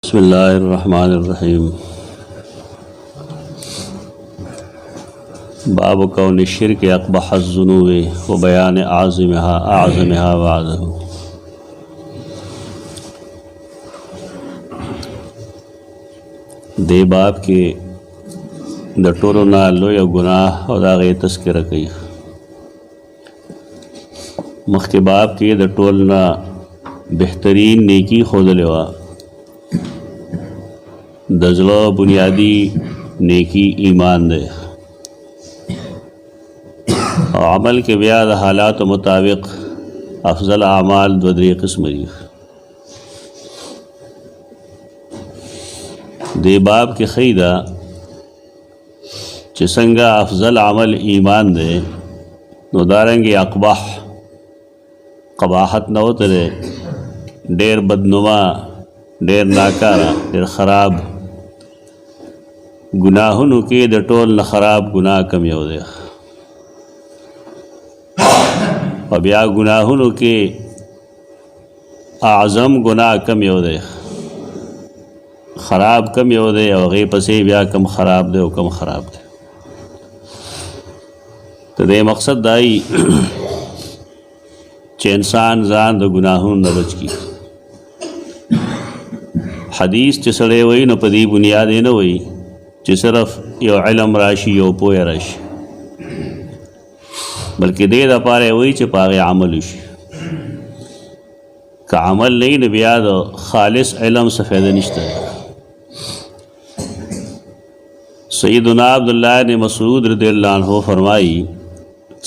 بسم الله الرحمن الرحيم. باب كون الشرك أقبح الذنوب وبيان أعظمها بعده. دې باب کې د ټولو نه لوی ګناه او د هغې تذکره کوي. مخکې باب کې د ټولو نه بهترین نیکي ښودلې وه. د زړه بنیادی نیکی ایمان دی او عمل کې بیا د حالاتو مطابق افضل اعمال دو درې قسم دي. دې باب کې ښیي ده چې څنګه افضل عمل ایمان دی نو دارنګې اقبح قباحت نه وتلی ډېر بدنما ډېر ناکاره ډېر خراب گناہونو کې د ټول نه خراب گناه کم یو دی او بیا گناہونو کې اعظم گناه کم یو دی خراب کم یو دی او هغې پسې بیا کم خراب دی او کم خراب دی. د دې مقصد دای چې انسان ځان د گناهونو نه بچ کړي. حدیث چې سړی وایي نو په دې بنیاد یې نه وایي چې صرف یو علم راشي یو پوهه راشي بلکې دې دپاره یې وایي چې په هغې عمل وشي. که عمل نه وي نو بیا د خالص علم څه فایده نشته. سیدنا عبداللہ بن مسعود رضی اللہ عنہ فرمائی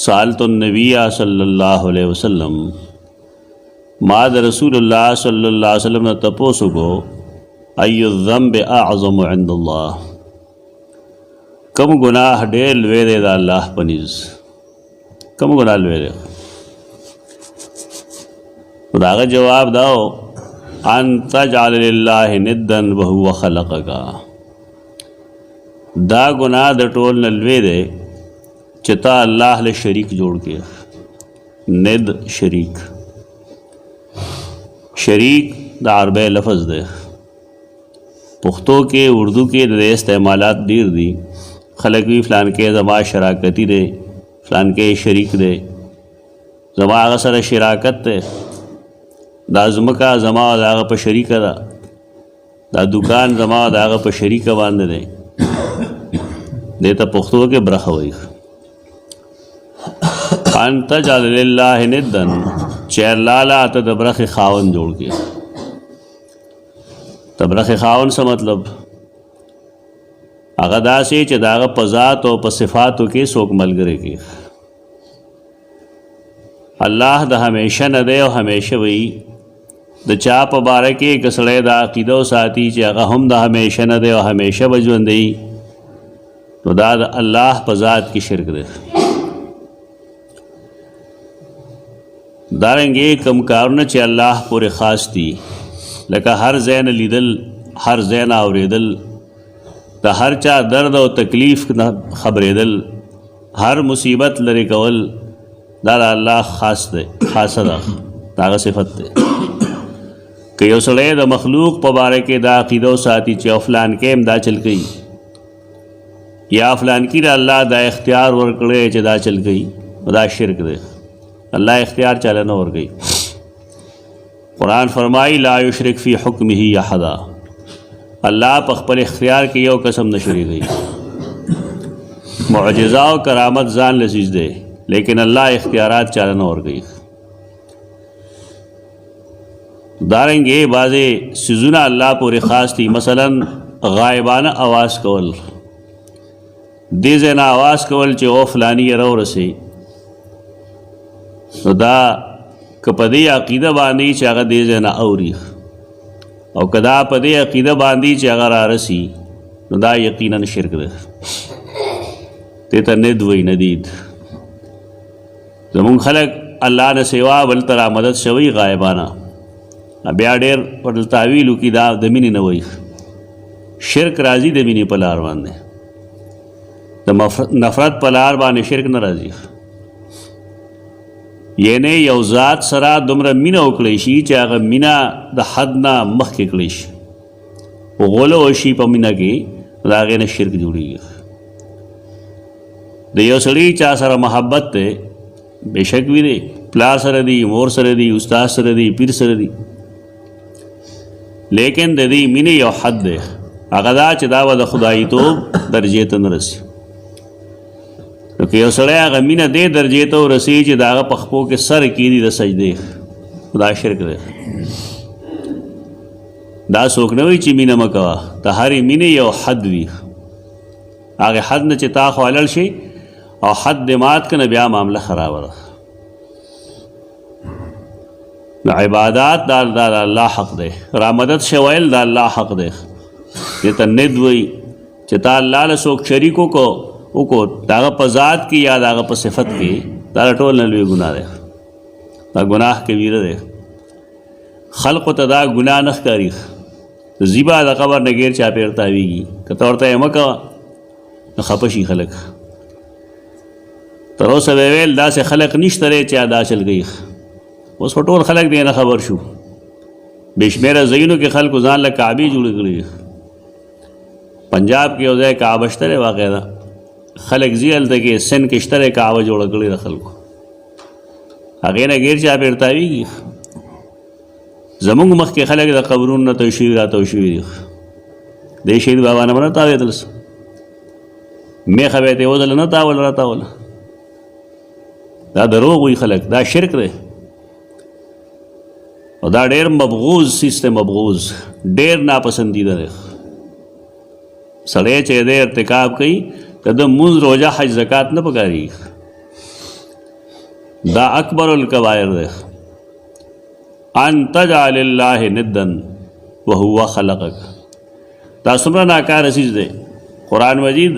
سألت النبی صلی اللہ علیہ وسلم ما د رسول اللہ صلی اللہ علیہ وسلم نے تپوسو کو ای الذنب اعظم عند اللہ کم گناہ ډېر لوی دی د الله په نزد کم گناہ لوی دی. د هغه جواب داو ان تجعل لله ندا وهو خلقک دا گناہ د ټول نه لوی دی چې تا الله له شریک جوړ کړې. ند شریک شریک د عربی لفظ دی. پښتو کې اردو کې د استعمالات ډیر دي. خلک وی فلان کې زما شراکتی دی فلان کې شریک دی زما هغه سره شراکت دی دا ځمکه زما د هغه په شریکه ده دا دکان زما د هغه په شریکه باندې دی. دې ته پښتو کې برخه وایي. ان تجعل لله ندا چې الله لا ته د برخې خاوند جوړ کړي. د برخې خاوند څه مطلب هغه داسې چې د هغه په ذات او په صفاتو کې څوک ملګری کړي. الله د همیشه نه دی او همیشه وي. د چا په باره کې که سړی د عقیده ساتي چې هغه هم د همیشه نه دی او همیشه به ژوندی نو دا د الله په ذات کې شرک دی. دارنګې کوم کارونه چې الله پورې خاص دي لکه هر ځای نه لیدل هر ځای نه اورېدل د هر چا درد او تکلیف نه خبرېدل هر مصیبت لرې کول دا د الله خاص دی خاصه ده د هغه صفت دی. که یو سړی د مخلوق په باره کې دا عقیده ساتي چې فلان کې هم دا چل کوي یا فلان کې د الله دا اختیار ورکړی چې دا چل کوي دا شرک دی. الله اختیار چاله نه ورکوي. قرآن فرمائی لا یشرک فی حکمه احدا الله په خپل اختیار کې یو قسم نه شریکوي. معجزه او کرامت ځان لذیذ دی لیکن الله اختیارات چاله نه ورکوي. دارنګې بعضې څیزونه الله پورې خاص دي. مثلا غایبانه آواز کول دې ځای نه آواز کول چې او فلانی یې راورسئ نو دا که په دې عقیده باندې چې هغه دې ځای نه اوري او که دا په دې عقیده باندې چې هغه رارسي نو دا یقینا شرک دی. دې ته ند وایي ندید. زمونږ خلک الله نه سوا بل ته رامدد شوي غایبانه بیا ډېر ورته تعویل وکړي دا د مینې نه وایي. شرک راځي د مینې په لار باندې د نفرت په لار باندې شرک نه راځي. یعنی یو ذات سره دومره مینه وکړی شي چې هغه مینه د حد نه مخکې کړی شي غلو وشي په مینه کې د هغې نه شرک جوړېږي. د یو سړي چا سره محبت دی بېشک وي دی، پلار سره دی، مور سره دی، استاد سره دی، پیر سره دی، لیکن د دې مینې یو حد دی، هغه دا چې دا به د خدایتوب درجې ته نه رسي. نو که یو سړی هغه مینه دې درجې ته ورسي چې د هغه په خپو کې سر کېږي د سجدې، دا شرک دی. دا څوک نه وایي چې مینه مه کوه، د هرې مینې یو حد وي، هغې حد نه چې تا خوا لړ شي او حد دې مات که نه بیا معامله خرابه ده. نو عبادات دا د الله حق دی، رامدد شی ویل د الله حق دی. دې ته ند وایي چې تا الله له څوک شریک وکړو د هغه په ذات کې یا د هغه په صفت کې، دا ټول نه لوی ګناه دی، دا ګناه کبیره دی. خلقو ته دا ګناه نه ښکاري، زیبا د قبر نه غیر چاپېر تاویږي، که ته ورته یې مه کوه نو خفه شي خلک. تر اوسه به ویل داسې خلک نشته دی چې دا چل کوي، اوس په ټول خلک دې نه خبر شو. بې شمېره ځایونو کې خلکو ځان له کعبې جوړې کړي. پنجاب کې یو ځای کعبه شته دی، واقع ده، خلک ځي هلته کې سند کې شته دی کعبه جوړه کړې ده خلکو، هغې نه غیر چاپېر تاویږي. زمونږ مخکې خلک د قبرونو نه توی شوي را توی شوي دي، دی شهید بابا نه به نه تاوېدلس، میخه به یې تېوځله نه تاوله را تاوله. دا دروغ وي خلک، دا شرک دی او دا ډېر مبغوض سیستم، مبغوض ډېر ناپسندیده دی. سړی چې د ارتکاب کوي د ده مونځ، روژه، حج، زکات نه پکارېږي، دا اکبر الکبایر دی. ان تجعل الله ندا وهو خلقک، دا څومره ناکاره څیز دی. قرآن مجید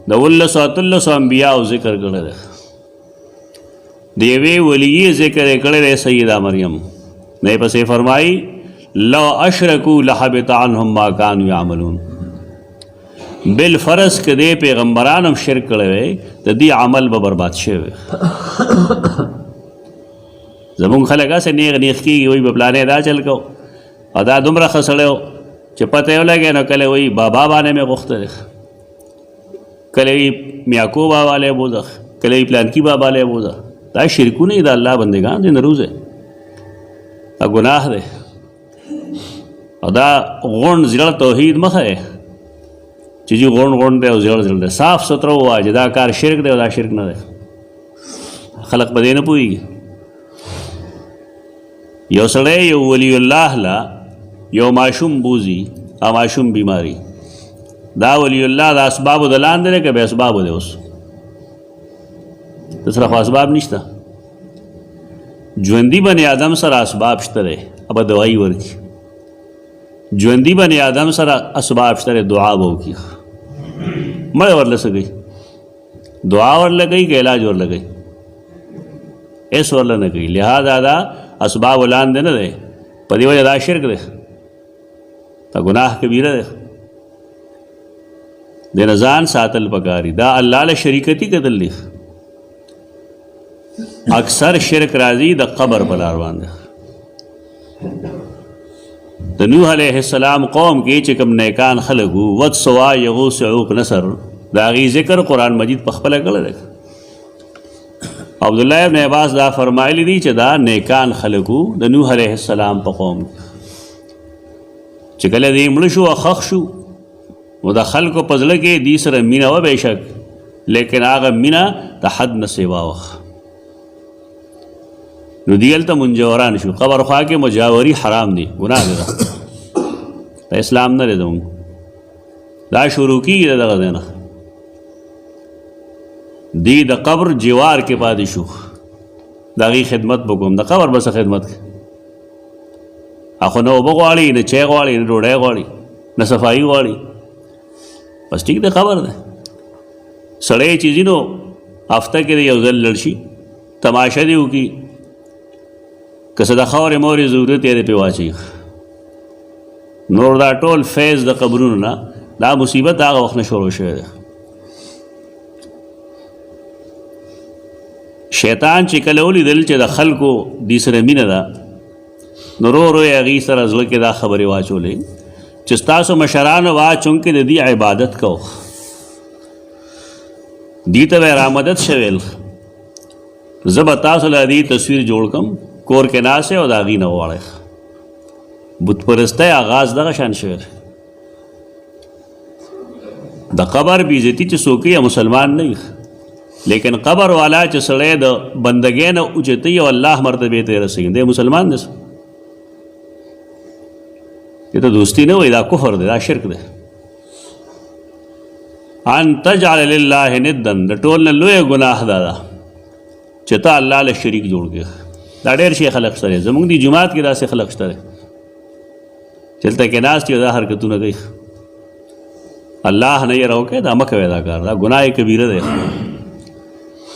د 13 انبیاء ذکر کړی دی، د یوې ولیې ذکر یې کړی دی، سیدہ مریم نه پسې فرمایي لو اشرکوا لحبط عنهم ما كانوا يعملون. بالفرض که دې پیغمبران هم شرک کړی وی د دې عمل به برباد شوی. زمونږ خلک هسې نیغ نیغ کېږي، وایي به پلانې دا چل کو او دا دومره ښه سړی و چې پته یې ولګی نو کله وایي بابا باندې مې غوښته دی، کله وایي میاکو بابا لی بوځه، کله وایي پلانکي بابا لی بوځه. دا شرکونه دي، د الله بندګان دي، نه روزه، دا ګناه دی. او دا غونډ زړه توحید مه ښیې چې جي غونډ دی او زړه دی، صاف ستره ووایه چې دا کار شرک دی او دا شرک نه دی. خلق په دې نه پوهېږي. یو سړی یو ولی الله له یو ماشوم بوځي او ماشوم بیماري، دا ولی الله د اسبابو د لاندې دی که بې اسبابو دی؟ اوس د سره خو اسباب نشته. ژوندي بني آدم سره اسباب شته دی، ابه دوایي ورکړي. ژوندي بني آدم سره اسباب شته دی، دعا به وکړي. مړی ورله څه کوي؟ دعا ورله کوي که علاج ورله کوي؟ هېڅ ورله نه کوي. لہذا دا اسباب لاندې نه دی، په دې وجه دا شرک دی، دا ګناه کبیره دی. دې نه ځان ساتل پکاري. دا الله له شریکتي کتل دی. اکثر شرک راځي د قبر په لار باندې. د نوح علیه السلام قوم کې چې کوم نیکان خلک وو، ود، سوا، یغوث، یعوق، نصر، د هغې ذکر قرآن مجید په خپله کړی دی. عبدالله ابن عباس دا فرمایلی دي چې دا نیکان خلک وو د نوح علیه السلام په قوم کې، چې کله دې مړه شو او ښخ شو نو د خلکو په زړه کې دې سره مینه وه بېشک، لیکن هغه مینه د حد نه سوا وه. نو دی هلته منجوران شو. قبر خوا کې مجاوري حرام دی، ګناه دی، دا اسلام نه دی زموږ. دا شروع کېږي د دغه ځای نه. دی د قبر جوار کې پاتې شو، د هغې خدمت به کوم. د قبر به څه خدمت کوي؟ اخو نه اوبه غواړي، نه چای غواړي، نه ډوډۍ غواړي، نه صفایي غواړي. بس ټیک دی، قبر دی. سړی چې ځي نو هفته کې دی یو ځل لړ شي، تماشه دی وکړي، که څه د خاورې مورې ضرورت یې دی پرې واچوي. نور دا ټول فیض د قبرونو نه، دا مصیبت هغه وخت نه شروع شوی دی. شیطان چې کله ولیدل چې د خلکو دې سره مینه ده، نو ورو ورو یې هغې سره زړه کې دا خبرې واچولې چې ستاسو مشرانو وا چونکې د دې عبادت کو دې ته به رامدد شویل زه به تاسو له دې تصویر جوړ کم کور کې ناسې او د هغې نه وغواړئ بت پرستی آغاز دغه شان شوی د قبر بېعزتي چې څوک یې مسلمان نه وي لیکن قبر والا چې سړی د بندګۍ نه اوچتوي او الله مرتبې ته یې رسوي دی مسلمان دی دې ته دوستي نه وایي دا کفر دی دا شرک دی ان تجعل لله ندا د ټول نه لویه ګناه دا ده چې ته الله له شریک جوړ کړې دا ډېر شي خلق شته زموږ دې جومات کې داسې خلق شته چې هلته کې ناست یو دا حرکتونه کوي الله نه یې راوکړې دا مه کوئ دا کار دا ګناه کبیره دی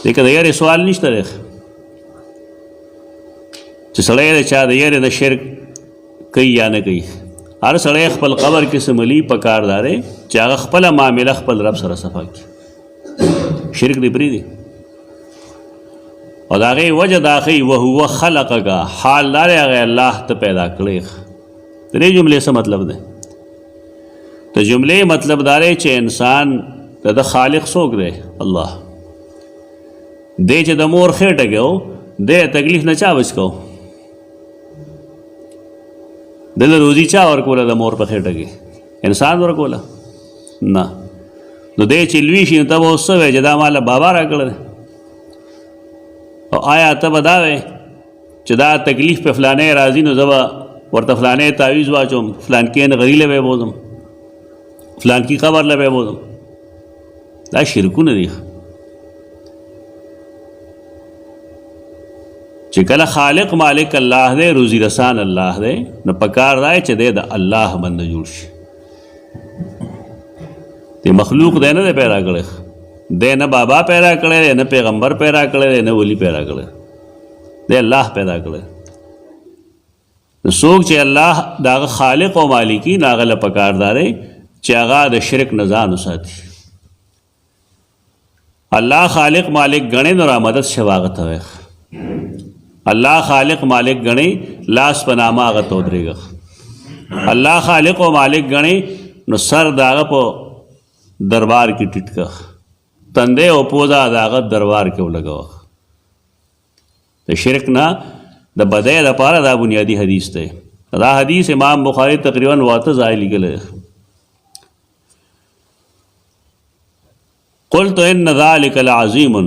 دې کې د یارې سوال نشته دی چې سړی د چا د یارې نه شرک کوي یا نه کوي هر سړی خپل قبر کې سملی پکار داره چې هغه خپله معامله خپل رب سره صفا کړي شرک دې پرېږدي او د هغې وجه دا ښیي وهو خلقک حال دا دی هغې الله ته پیدا کړی د دې جملې څه مطلب دی د جملې مطلب دا دی چې انسان د ده خالق څوک دی الله دی چې د مور خېټه کې و دی تکلیف نه چا بچ کو دله روزي چا ورکوله د مور په خېټه کې انسان ورکوله نه نو دی چې لوی شي نو ته به اوس څه وایې چې دا ماله بابا راکړی دی او آیا ته به دا وایې چې دا تکلیف په فلانی راځي نو زه به ورته فلانی تعویض واچوم فلانکي نغري له به یې بوځم فلانکي قبر له به یې بوځم دا شرکونه دي چې کله خالق مالک الله دی روزي رسان الله دی نو پکار دی چې دی د الله بنده جوړ شي دی مخلوق دی نه دی پیدا کړی دی نه بابا پیدا کړی دی نه پیغمبر پیدا کړی دی نه ولی پیدا کړی دی الله پیدا کړی نو څوک چې الله د هغه خالق او مالکي نو هغه له پکار دی چې هغه د شرک نه ځان وساتي الله خالق مالک ګڼې نو رامدد شوه هغه ته وایي الله خالق مالک گنے لاس پنامہ آغا تو درے گا اللہ خالق و مالک گنے نو سر داغا پو دربار کی ٹٹکا تندے و پوزا داغا دربار کے لگا دا شرک نا دا بدے دا پارا دا بنیادی حدیث تے دا حدیث امام بخاری تقریباً واتز آئی لگلے قلت ان ذالک العظیم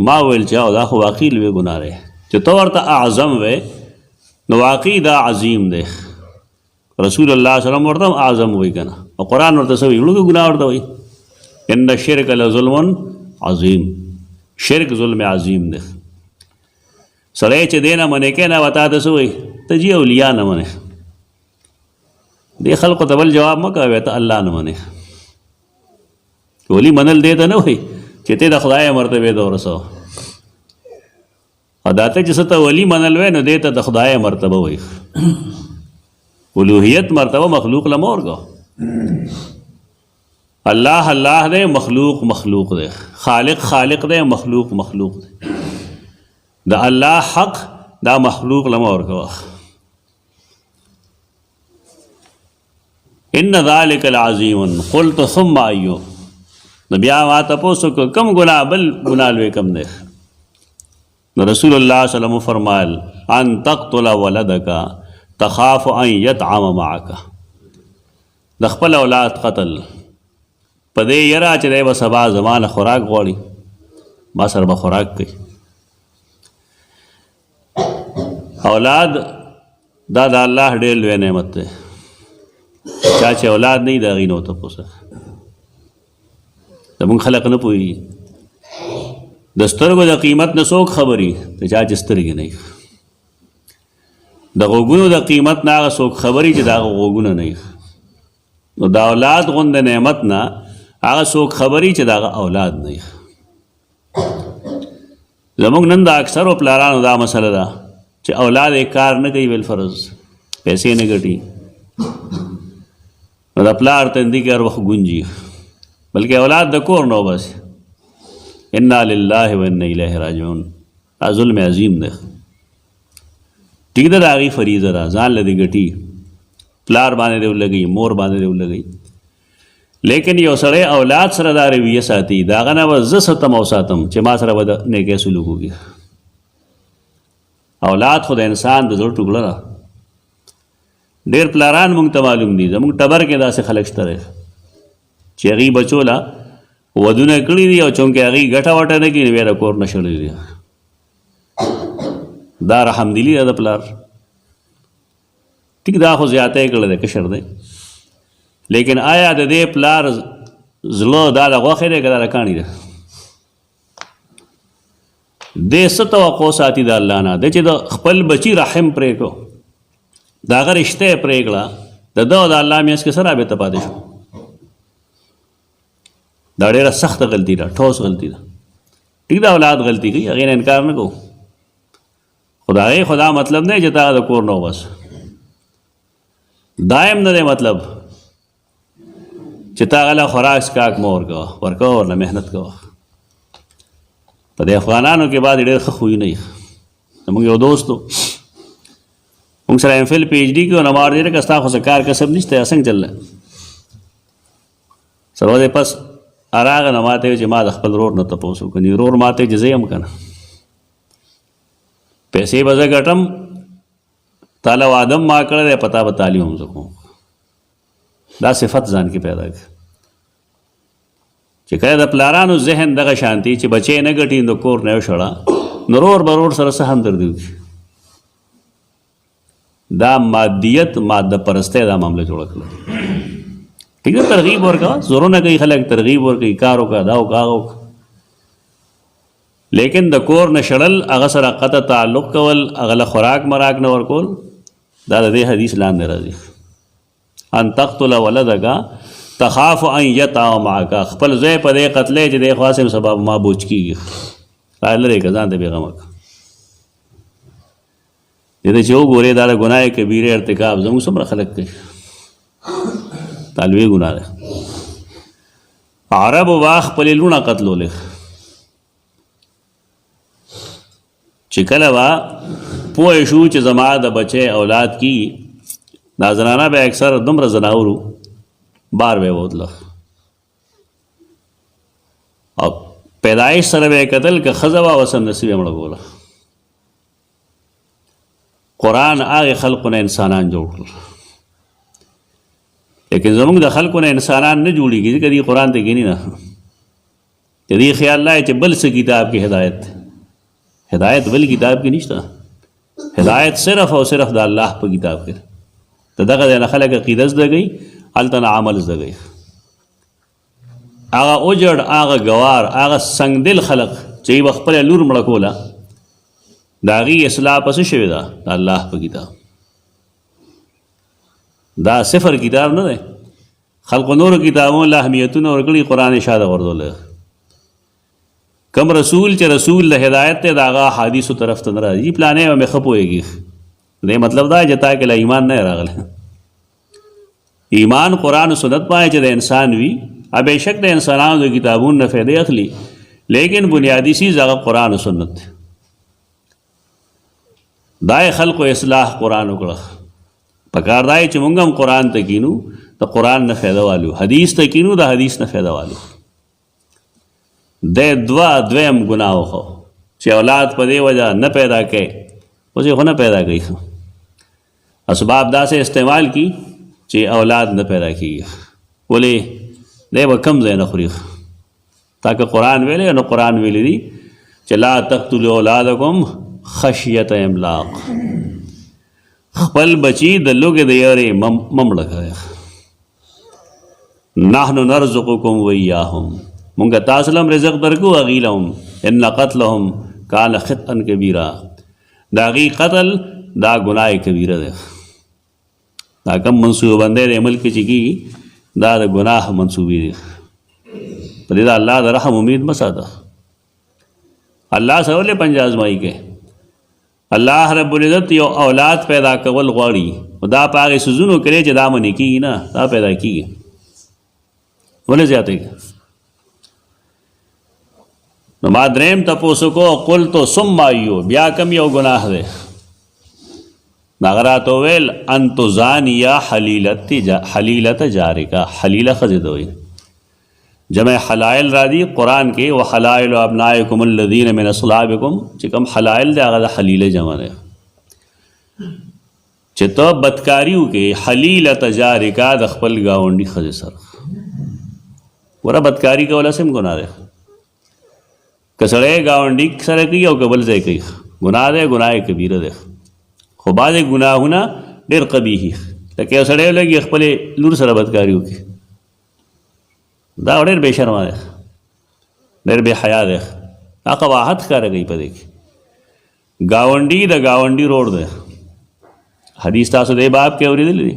ما ویل چاو دا خو واقعی لوی گناہ رہے چې ته ورته اعظم وی نو واقعي دا عظیم دی رسول الله صلی الله علیه وسلم ورته اعظم وی کنه او قرآن ورته څه وی لوی ګناه ورته وی ان الشرک لظلم عظیم شرک ظلم عظیم دی سړی چې دی نه منې کوي نه وتا ته څه وی ته جی اولیاء نه منې دې خلقو ته بل جواب مه کوې ته الله نه منې ولی منل دی ته نه وی چې ته د خدای مرتبې ته ورسوه او دا ته چې څه ته ولی منل وی نو دې ته د خدای مرتبه وایي الوهیت مرتبه مخلوق له مه ورکوه الله الله دی مخلوق مخلوق دی خالق خالق دی مخلوق مخلوق دی د الله حق دا مخلوق له مه ورکوه ان ذلک العظیم قلت ثم ایو نو بیا ما تپوس وکړه کم ګناه بل ګناه لوی کم دی نو رسول الله صلی الله علیه وسلم فرمایل ان تقتل ولدک تخاف ان یطعم معک د خپل اولاد قتل په دې یره چې دی به سبا زمانه خوراک غواړي ما سره به خوراک کوي اولاد دا د الله ډېر لوی نعمت دی چا چې اولاد نه وي د هغې نه وتپوس زموږ خلق نه پوهېږي د سترګو د قیمت نه څوک خبري د چا چې سترګې نه وي د غوږونو د قیمت نه هغه څوک خبري چې د هغه غوږونه نه وي نو د اولاد غوندې نعمت نه هغه څوک خبري چې د هغه اولاد نه وي زموږ نن د اکثرو پلارانو دا مسله ده چې اولاد یې کار نه کوي بالفرض پیسې نه ګټي نو د پلار تندي کې هر وخت ګونجي بلکې اولاد د کور نه وباسي انا لله و انا الیہ راجعون دا ظلم عظیم دی ٹھیک ده د هغې فریضه ده ځان له دې ګټي پلار باندې دی ولګي، مور باندې دی ولګي. لیکن یو سړی اولاد سره دا رویه ساتي، د هغه نه به زه ستم او ساتم چې ما سره به د نیکۍ سلوک وکړي. اولاد خو د انسان د زړه ټوکړه ده. ډېر پلاران موږ ته معلوم دي، زموږ ټبر کې داسې خلک شته دی چې هغې بچو له ودونه کړي دي او چونکې هغې ګټه وټه نه کړي بیا د کور نه شړلي دي. دا رحمدلي ده د پلار. ټیک دا خو زیاتی کړی دی، کشر دی. لیکن آیا د دې پلار زړه دا د غوښې دی که دا د کاڼي دی؟ دې څه توقع ساتي د الله نه؟ دی چې د خپل بچي رحم پرې کړو، د هغه رشته یې پرې کړه، د ده او د الله میانځ کې څه رابطه پاتې شو؟ دا ډېره سخته غلطي ده، ټوس غلطي ده. ټیک ده اولاد غلطي کوي، هغې نه انکار نه کوو، خو د هغې خو دا مطلب نه چې تا د کور نه وباسه. دایم نه دی مطلب چې تا هغه له خوراک څښاک مه ورکوه، ورکوه ورله محنت کوه. په دې افغانانو کې بعد ډېر ښه خوی نه وي. زموږ یو دوست و، موږ سره ایم فل پی ایچ ډي کې و، نو ما ورته ویل که ستا خو څه کار کسب نشته، څنګه چل دی؟ څه ورځې پس راغی نو ما ته ویل چې ما د خپل ورور نه تپوس وکړي. ورور ما ته ویل چې زه یم که نه، پیسې به زه ګټم، تاله وعده ما کړی دی، په تا به تعلیم هم زه کوم. دا صفت ځان کې پیدا کړه چې کله د پلارانو ذهن دغه شانتي چې بچی نه ګټي نو کور نه وشړه، نو رور به رور سره څه همدردي وکړي. دا مادیت، ماده پرستی دا معامله جوړه کړه. ٹھیک ده، ترغیب ورکوه، زورونه کوي خلک، ترغیب ورکوي، کار وکړه، دا وکړه، هغه وکړه. لیکن د کور نه شړل، هغه سره قطع تعلق کول، هغه له خوراک مراک نه ورکول، دا د دې حدیث لاندې راځي. ان تقتل ولدک تخاف ان یطع معک. خپل ځای په دې قتلی چې دی خواصم سبب ما بوچ کېږي، را لرې که ځان ته بېغمه کړه. دې ته چې وګورې دا د ګناه کبیرې ارتکاب زموږ څومره خلک کوي، دا لوی ګناه ده. عربو به خپلې لوڼه قتلولې، چې کله به پوه شو چې زما د بچی اولاد کی، دا زنانه به اکثر دومره زناورو بار به بوتله، او پیدایش سره به یې کتل که ښځه وه وسم نصیب یې مړه کوله. قرآن هغې خلقو نه انسانان جوړ کړل، لیکن زموږ د خلقو نه انسانان نه جوړېږي ځکه دې قرآن ته کیني نه. د دې خیال دی چې بل څه کتاب کې هدایت دی. هدایت بل کتاب کې نشته، هدایت صرف او صرف د الله په کتاب کې. د دغه ځای نه خلک عقیده زده کوي، هلته نه عمل زده کوي. هغه اوجړ، هغه ګوار، هغه سنګدل خلق چې به خپله لور مړه کوله، د هغې اصلاح پسې شوې ده د الله په کتاب. دا صفر کتاب نه دی. خلقو نورو کتابونو له اهمیتونه ورکړي، قرآن شاده غورځولی. کم رسول چې رسول له هدایت دی، د هغه حدیثو طرف ته نه راځي. پلانې به مې ښه پوهېږي، دې مطلب دا چې تا کې له ایمان نه راغلی. ایمان قرآن و سنت باندې چې د انسان وي، بېشک د انسانانو د کتابونو نه فایدې اخلي، لیکن بنیادي چیز هغه قرآن و سنت دی. دا یې خلقو اصلاح قرآن وکړه. پکار دا یې چې مونږ هم قرآن ته کینو، د قرآن نه فایده والو، حدیث ته کینو، د حدیث نه فایده والو. دویم ګناه وخو چې اولاد په دې وجه نه پیدا کوي، اوس یې خو نه پیدا کوي، اسباب داسې استعمال کی چې اولاد نه پیدا کېږي. ولې دی به کم ځای نه خوري. تاکه قرآن ویلی، نو قرآن ویلی دی چې لا تقتلوا اولادکم خشیت املاق. خپل بچی د لوږې د یارې مه مړه کوئ. نحن نرزقکم وایاهم، مونږ تاسو له هم رزق درکو، هغوی له هم. ان قتلهم کان خطئا کبیرا، د هغوی قتل دا ګناه کبیره دی. دا کم منصوبه بندی د عمل کې چې کېږي، دا د ګناه منصوبې دي. په دې د الله د رحم امید مه ساته. الله سره ولې پنجه ازمایي کوي؟ الله رب العزت یو اولاد پیدا کول غواړي، خو دا په هغې څیزونو کې چې دا منې کېږي نه، دا پیدا کېږي. ولې زیاتېږي؟ نو ما دریم تپوس وکړو، قلتو ثم ایو، بیا کم یو ګناه دی؟ ناغرات ویل انتو زانیا حلیلت جارکا، حلیلہ خزدوئی جمع حلائل را دی قرآن کے وحلائل ابنائکم الذین من اصلابکم چکم حلائل دے آغا دا حلیل جمع دے چتو بدکاریو کے حلیلت جارکا دا خپل گاونڈی خز سر ورہ بدکاری کا ولا سم گناہ دے کسڑے گاونڈی سر کی او قبل سے کی گناہ دے گناہ کبیر دے خو بعض گناہونا ډیر قبیحی لکه سړی لګي خپل لور سره بدکاری وکړي دا ډیر بے شرمه دی ډیر بے حیا دی دا قباحت ښکاره کوي په دې کې ګاونډي د ګاونډي روډ دی حدیث تاسو دې باب کې اورېدلی دی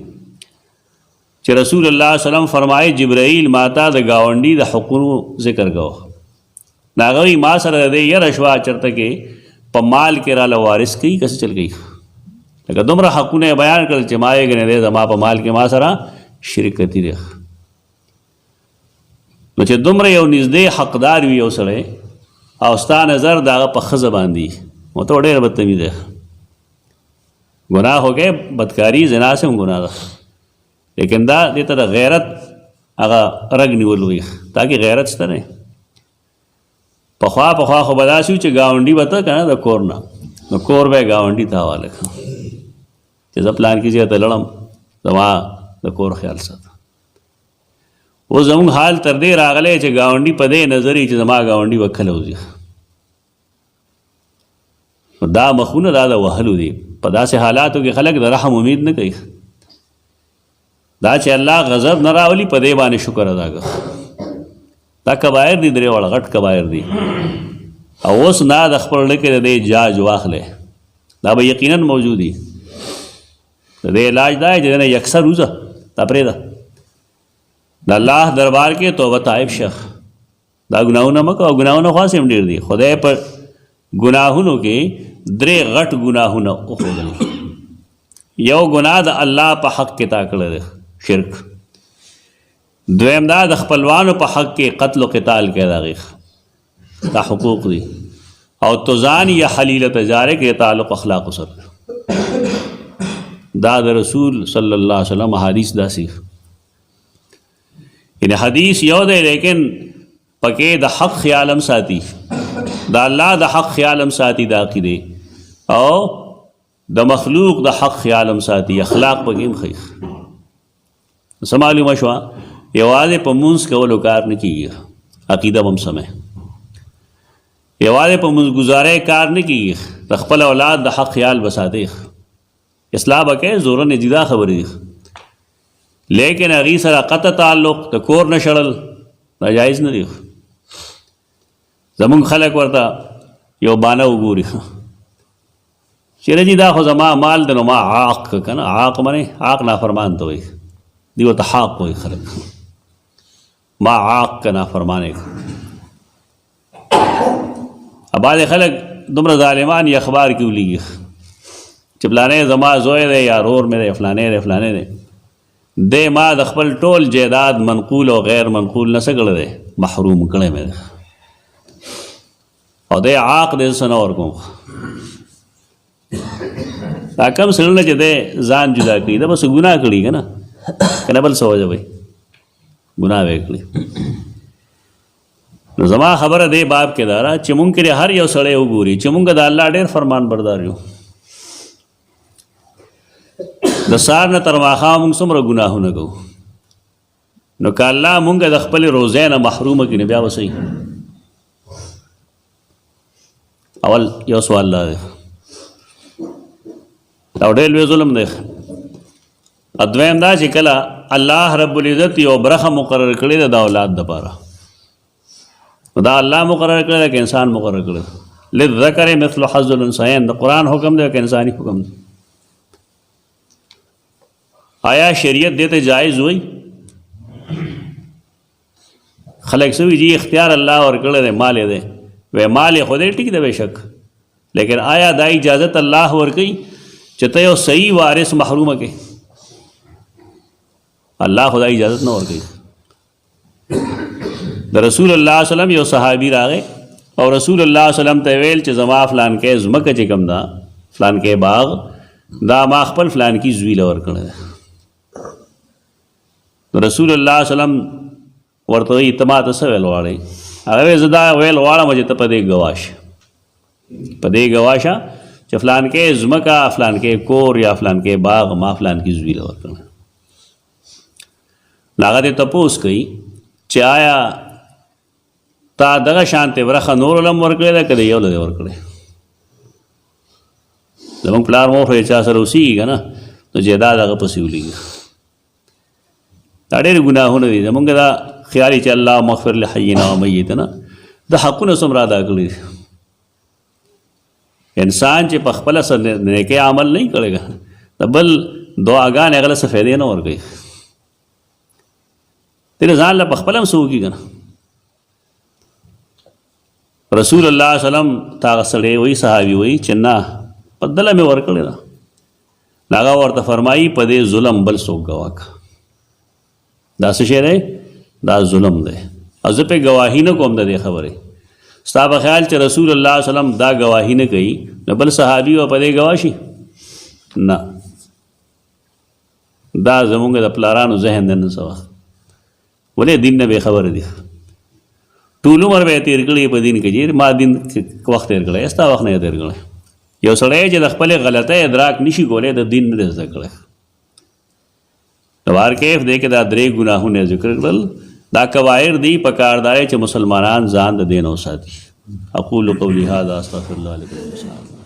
چې رسول الله وسلم فرمایي جبرائیل ماته د ګاونډي د حقوقو ذکر کوه ناغوی ما سره دې یره شوا چرته کې په مال کې راله وارث کوي کس چل گئی لکه دومره حقونه بیان کړل چې ما یې ګنې دی زما په مال کې ما سره شرک کتی دی نو چې دومره یو نږدې حقدار وي یو سړی او ستا نظر د هغه په ښځه باندې نو ته ډېر بدتمیز دی گناہ ہو گئے بدکاری زنا سے هم گناہ ده لیکن دا دې ته د غیرت هغه رګ نیول وي تاکي غیرت شته نه پخوا خو به داسې وي چې ګاونډي به ته که نه د کور نه نو کور به یې ګاونډي ته حواله کړه چې زه پلان کې ځای ته لړم زما د کور خیال ساته اوس زموږ حال تر دې راغلی چې ګاونډي په دې نظر چې زما ګاونډي به کله وځي نو دا مخونه دا د وهلو دي په داسې حالاتو کې خلک د رحم امید نه کوي دا چې الله غضب نه راولي په دې باندې شکر ادا کړه دا کبایر دي درې وړ غټ کبایر دي او اوس نه د خپل لکه د جاج واخلې دا به یقینا موجود دي د دې علاج دا چې نه یکسر وزه دا پرېږده د الله دربار کې توبه طائب شخ دا ګناهونه مه کوه ګناهونه خاص هم ډېر دي خدای په ګناهونو کې درې غټ ګناهونه وښودل یو ګناه د الله په حق کې تا کړی دی شرک دویم دا د خپلوانو په حق کې قتل و قتال کې د هغې دا حقوق دي او توزان یا حلیلت جارک کې تعلق اخلاق سره دا د رسول صلی الله علیه وسلم حدیث داسې یعنی حدیث یو دی لیکن پکې د حق خیال هم ساتي دا الله د حق خیال هم ساتي د عقیدې او د مخلوق د حق خیال هم ساتي اخلاق پکې هم ښیي څه معلومه شوه یوازې په مونځ کولو کار نه کېږي عقیده به هم سمه یوازې په مونځ ګزارۍ کار نه کېږي د خپل اولاد د حق خیال به ساتي اصلاح به کوې زوره نه جدا خبرې دي لیکن هغې سره قطع تعلق د کور نه شړل دا جایز نه دی زمونږ خلک ورته یو بانه وګوري چیرې چې دا خو زما مال دی نو ما عاق که نه عاق منې عاق نافرمان ته وایي دی ورته حاق وایي خلک ما عاق که نافرمانې بعضې خلک دومره ظالمان یا اخبار کې ولیږي چې فلانی زما زوی دی یا رور مې دی فلانی دی فلانی دی دی ما د خپل ټول جیداد منقول او غیر منقول نه څه کړی دی محروم کړی مې دی او دی عاق دی څه نه ورکوم دا کم سړی چې دی ځان جدا کړي دا بس ګناه کړي که نه که نه بل څه وجه وایي ګناه به یې کړي نو زما خبره دی باب کې دا چې مونږ کې هر یو سړی وګوري چې مونږ د الله ډېر فرمان بردار یو د سهار نه تر ماښامه مونږ څومره ګناهونه کوو نو که الله مونږ د خپلې روزۍ نه محرومه کړي نو بیا به صحیح اول یو سوال دا دی او ډېر لوی ظلم دی دویم دا چې کله الله رب العزت یو برخه مقرر کړې ده د اولاد دپاره دا الله مقرر کړی ده که انسان مقرر کړی ده للذکر مثل حظ الانثیین د قرآن حکم دی که انسانی حکم دی آیا شریعت دیتے جائز ہوئی خلق سوی جی اختیار اللہ ورکڑے دے مالے دے وہ مالے خودے ٹھیک دے بے شک لیکن آیا دا اجازت اللہ ورکی چتے ہو صحیح وارث محروم کے اللہ خدا اجازت نہ ورکی دا رسول اللہ علیہ وسلم یو صحابی راگے اور رسول اللہ علیہ وسلم تیویل چھ زما فلان کے زمک چکم دا فلان کے باغ دا ما خپل فلان کی زوی له ورکړی دی. رسول الله سلام ورته وایي ته ما ته څه ویل غواړئ؟ هغه وایي زه دا ویل غواړم چې ته په دې ګواه شې، په دې ګواه شه چې فلان کې ځمکه، فلان کې کور یا فلان کې باغ ما فلان کې زوی له ورکړی. هغه دې تپوس کوي چې آیا تا دغه شانتې ورخه نور لم ورکړې ده که د یو له دې ورکړې؟ زمونږ پلار مور خو چا سره اوسېږي که نه نو جایداد هغه پسې ولېږي. دا ډېرې ګناهونه دي زمونږ دا خیال چې الله مغفر لحینا و میتنا د حقونه څومره ادا کړي دي. انسان چې په خپله څه نیکۍ عمل نه کړی که د بل دعاګانې هغه له څه فایدې نه ورکوي. تیرې ځان له په خپله هم څه وکړي که نه. رسول الله سلام ته هغه سړی وایي صحابي وایي چې نه بدله مې ورکړې ده. هغه ورته فرمایي په دې ظلم بل څوک ګواه که. دا څه شی دی؟ دا ظلم دی او زه پې ګواهي نه کوم د دې خبرې. ستا په خیال چې رسول الله سلام دا ګواهي نه کوي نو بل صحابي به په دې ګواه شي؟ نه. دا زمونږ د پلارانو ذهن دی نن سبا. ولې دین نه بې خبره دي. ټول عمر به یې تېر کړي په دین کې چې ما دین وخت تېر کړی، ستا وخت نه یې تېر کړی. یو سړی چې د خپلې غلطۍ ادراک نشي کولی د دین نه دی زده کړی. نو کیف دی کې دا درې ګناهونه ذکر کړل. دا کبایر دی پکار دا چې مسلمانان ځان د دین وساتي. اقول قولی هذا استغفر الله لكم.